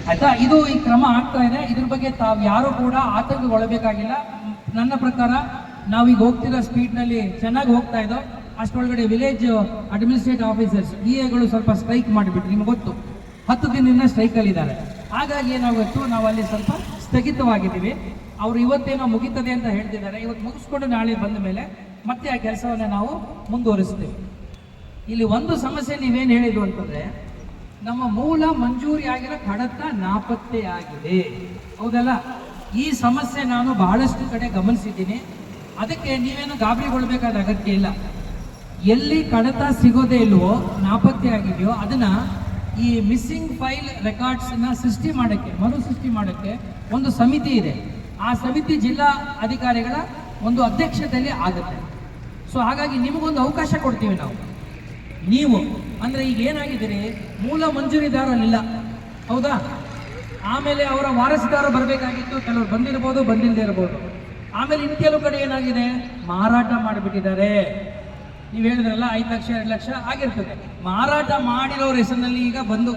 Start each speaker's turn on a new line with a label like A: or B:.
A: ಆಯ್ತಾ. ಇದು ಈ ಕ್ರಮ ಆಗ್ತಾ ಇದೆ. ಇದ್ರ ಬಗ್ಗೆ ತಾವು ಯಾರು ಕೂಡ ಆತಂಕಗೊಳ್ಳಬೇಕಾಗಿಲ್ಲ. ನನ್ನ ಪ್ರಕಾರ ನಾವೀಗ ಹೋಗ್ತಿರೋ ಸ್ಪೀಡ್ನಲ್ಲಿ ಚೆನ್ನಾಗಿ ಹೋಗ್ತಾ ಇದ್ದೋ. ಅಷ್ಟೊಳಗಡೆ ವಿಲೇಜ್ ಅಡ್ಮಿನಿಸ್ಟ್ರೇಟಿವ್ ಆಫೀಸರ್ಸ್ DAಗಳು ಸ್ವಲ್ಪ ಸ್ಟ್ರೈಕ್ ಮಾಡಿಬಿಟ್ರು. ನಿಮ್ಗೆ ಗೊತ್ತು, 10 ದಿನದಿಂದ ಸ್ಟ್ರೈಕಲ್ಲಿದ್ದಾರೆ. ಹಾಗಾಗಿ ಏನಾಗುತ್ತೆ, ನಾವು ಅಲ್ಲಿ ಸ್ವಲ್ಪ ಸ್ಥಗಿತವಾಗಿದ್ದೀವಿ. ಅವರು ಇವತ್ತೇನೋ ಮುಗಿತದೆ ಅಂತ ಹೇಳ್ತಿದ್ದಾರೆ. ಇವತ್ತು ಮುಗಿಸ್ಕೊಂಡು ನಾಳೆ ಬಂದ ಮೇಲೆ ಮತ್ತೆ ಆ ಕೆಲಸವನ್ನು ನಾವು ಮುಂದುವರಿಸ್ತೀವಿ. ಇಲ್ಲಿ ಒಂದು ಸಮಸ್ಯೆ ನೀವೇನು ಹೇಳಿದ್ರು ಅಂತಂದ್ರೆ, ನಮ್ಮ ಮೂಲ ಮಂಜೂರಿ ಆಗಿರೋ ಕಡತ ನಾಪತ್ತೆಯಾಗಿದೆ. ಹೌದಲ್ಲ? ಈ ಸಮಸ್ಯೆ ನಾನು ಬಹಳಷ್ಟು ಕಡೆ ಗಮನಿಸಿದ್ದೀನಿ. ಅದಕ್ಕೆ ನೀವೇನು ಗಾಬರಿಗೊಳ್ಬೇಕಾದ ಅಗತ್ಯ ಇಲ್ಲ. ಎಲ್ಲಿ ಕಡತ ಸಿಗೋದೇ ಇಲ್ವೋ, ನಾಪತ್ತೆ ಆಗಿದೆಯೋ, ಅದನ್ನ ಈ ಮಿಸ್ಸಿಂಗ್ ಫೈಲ್ ರೆಕಾರ್ಡ್ಸ್ನ ಸೃಷ್ಟಿ ಮಾಡೋಕ್ಕೆ, ಮರು ಸೃಷ್ಟಿ ಮಾಡೋಕ್ಕೆ ಒಂದು ಸಮಿತಿ ಇದೆ. ಆ ಸಮಿತಿ ಜಿಲ್ಲಾ ಅಧಿಕಾರಿಗಳ ಒಂದು ಅಧ್ಯಕ್ಷತೆಯಲ್ಲಿ ಆಗುತ್ತೆ. ಸೊ ಹಾಗಾಗಿ ನಿಮಗೊಂದು ಅವಕಾಶ ಕೊಡ್ತೀವಿ ನಾವು. ನೀವು ಅಂದರೆ ಈಗ ಏನಾಗಿದ್ದೀರಿ, ಮೂಲ ಮಂಜೂರಿದಾರರಿಲ್ಲ, ಹೌದಾ? ಆಮೇಲೆ ಅವರ ವಾರಸುದಾರ ಬರಬೇಕಾಗಿತ್ತು, ಕೆಲವರು ಬಂದಿರ್ಬೋದು, ಬಂದಿಲ್ಲದೆ ಇರ್ಬೋದು. ಆಮೇಲೆ ಇನ್ನು ಕೆಲವು ಕಡೆ ಏನಾಗಿದೆ, ಮಾರಾಟ ಮಾಡಿಬಿಟ್ಟಿದ್ದಾರೆ. ನೀವು ಹೇಳಿದ್ರಲ್ಲ 5 ಲಕ್ಷ 2 ಲಕ್ಷ ಆಗಿರ್ತದೆ. ಮಾರಾಟ ಮಾಡಿರೋರ ಹೆಸರಿನಲ್ಲಿ ಈಗ ಬಂದು